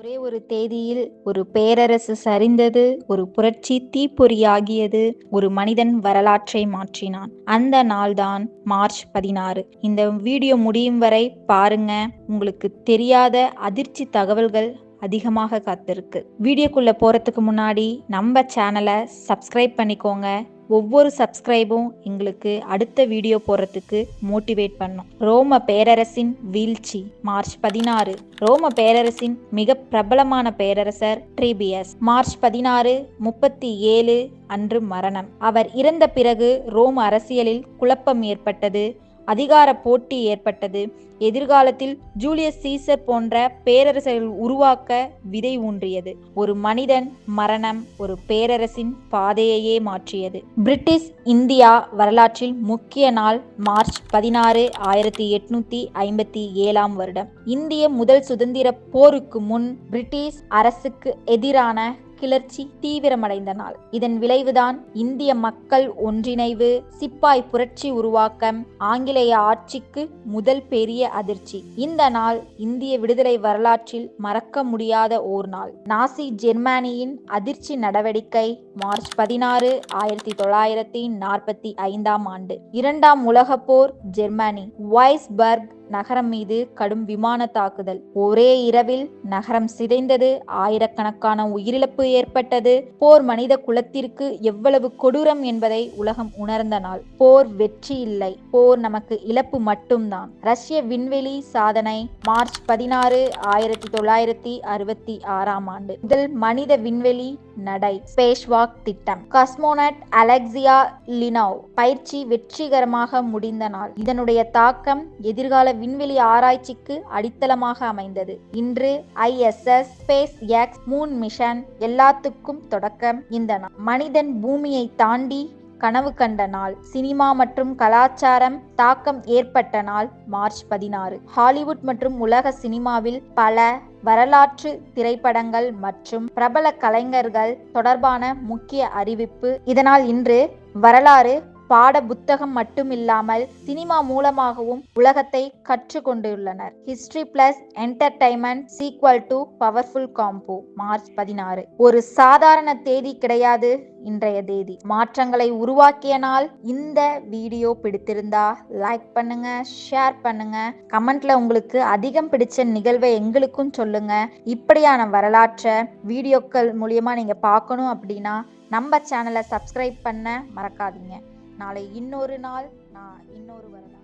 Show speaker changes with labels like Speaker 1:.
Speaker 1: ஒரே ஒரு தேதியில் ஒரு பேரரசு சரிந்தது, ஒரு புரட்சி தீப்பொறியாகியது, ஒரு மனிதன் வரலாற்றை மாற்றினான். அந்த நாள்தான் மார்ச் 16. இந்த வீடியோ முடியும் வரை பாருங்க. உங்களுக்கு தெரியாத அதிர்ச்சி தகவல்கள் அதிகமாக காத்திருக்கு. வீடியோக்குள்ள போறதுக்கு முன்னாடி நம்ம சேனலை சப்ஸ்கிரைப் பண்ணிக்கோங்க. ஒவ்வொரு சப்ஸ்கிரைபும் எங்களுக்கு அடுத்த வீடியோ போடுறதுக்கு மோட்டிவேட் பண்ணும். ரோம பேரரசின் வீழ்ச்சி. மார்ச் 16. ரோம பேரரசின் மிக பிரபலமான பேரரசர் ட்ரீபியஸ். மார்ச் 16, 37 அன்று மரணம். அவர் இறந்த பிறகு ரோம் அரசியலில் குழப்பம் ஏற்பட்டது, அதிகார போட்டி ஏற்பட்டது. எதிர்காலத்தில் ஜூலியஸ் சீசர் போன்ற பேரரசர்கள் உருவாக்க விதை ஊன்றியது. ஒரு மனிதன் மரணம் ஒரு பேரரசின் பாதையையே மாற்றியது. பிரிட்டிஷ் இந்தியா வரலாற்றில் முக்கிய நாள் மார்ச் 16, 1857 வருடம். இந்திய முதல் சுதந்திர போருக்கு முன் பிரிட்டிஷ் அரசுக்கு எதிரான கிளர்ச்சி தீவிரமடைந்த நாள். இதன் விளைவுதான் இந்திய மக்கள் ஒன்றிணைவு, சிப்பாய் புரட்சி உருவாக்கம், ஆங்கிலேய ஆட்சிக்கு முதல் பெரிய அதிர்ச்சி. இந்த நாள் இந்திய விடுதலை வரலாற்றில் மறக்க முடியாத ஓர் நாள். நாசி ஜெர்மனியின் அதிர்ச்சி நடவடிக்கை. மார்ச் 16, 1945 ஆண்டு. இரண்டாம் உலக போர். ஜெர்மனி வைஸ்பர்க் நகரம் மீது கடும் விமான தாக்குதல். ஒரே இரவில் நகரம் சிதைந்தது, ஆயிரக்கணக்கான உயிரிழப்பு ஏற்பட்டது. போர் மனித குலத்திற்கு எவ்வளவு கொடூரம் என்பதை உலகம் உணர்ந்த நாள். போர் வெற்றி இல்லை, போர் நமக்கு இழப்பு மட்டும்தான். ரஷ்ய விண்வெளி சாதனை. மார்ச் 16, 1966 ஆண்டு. முதல் மனித விண்வெளி நடை. ஸ்பேஸ்வாக் திட்டம். காஸ்மோனட் அலெக்சியா லினோவ் பயிற்சி வெற்றிகரமாக முடிந்த நாள். இதனுடைய தாக்கம் எதிர்கால விண்வெளி ஆராய்ச்சிக்கு அடித்தளமாக அமைந்தது. இன்று ISS, space X, Moon mission எல்லாத்துக்கும் தொடக்கம் இந்த நாள். மனிதன் பூமியை தாண்டி கனவு கண்ட நாள். சினிமா மற்றும் கலாச்சாரம் தாக்கம் ஏற்பட்ட நாள் மார்ச் 16. ஹாலிவுட் மற்றும் உலக சினிமாவில் பல வரலாற்று திரைப்படங்கள் மற்றும் பிரபல கலைஞர்கள் தொடர்பான முக்கிய அறிவிப்பு. இதனால் இன்று வரலாறு பாட புத்தகம் மட்டுமில்லாமல் சினிமா மூலமாகவும் உலகத்தை கற்றுக்கொண்டுள்ளனர். History plus entertainment sequel to powerful combo. March 16 ஒரு சாதாரண தேதி கிடையாது, இன்றைய தேதி மாற்றங்களை உருவாக்கிய நாள். இந்த வீடியோ பிடித்திருந்தா லைக் பண்ணுங்க, ஷேர் பண்ணுங்க, கமெண்ட்ல உங்களுக்கு அதிகம் பிடிச்ச நிகழ்வை எங்களுக்கும் சொல்லுங்க. இப்படியான வரலாற்றை வீடியோக்கள் மூலியமா நீங்க பார்க்கணும் அப்படின்னா நம்ம சேனலை சப்ஸ்கிரைப் பண்ண மறக்காதீங்க. நாளை இன்னொரு நாள், நான் இன்னொரு வரலாறு.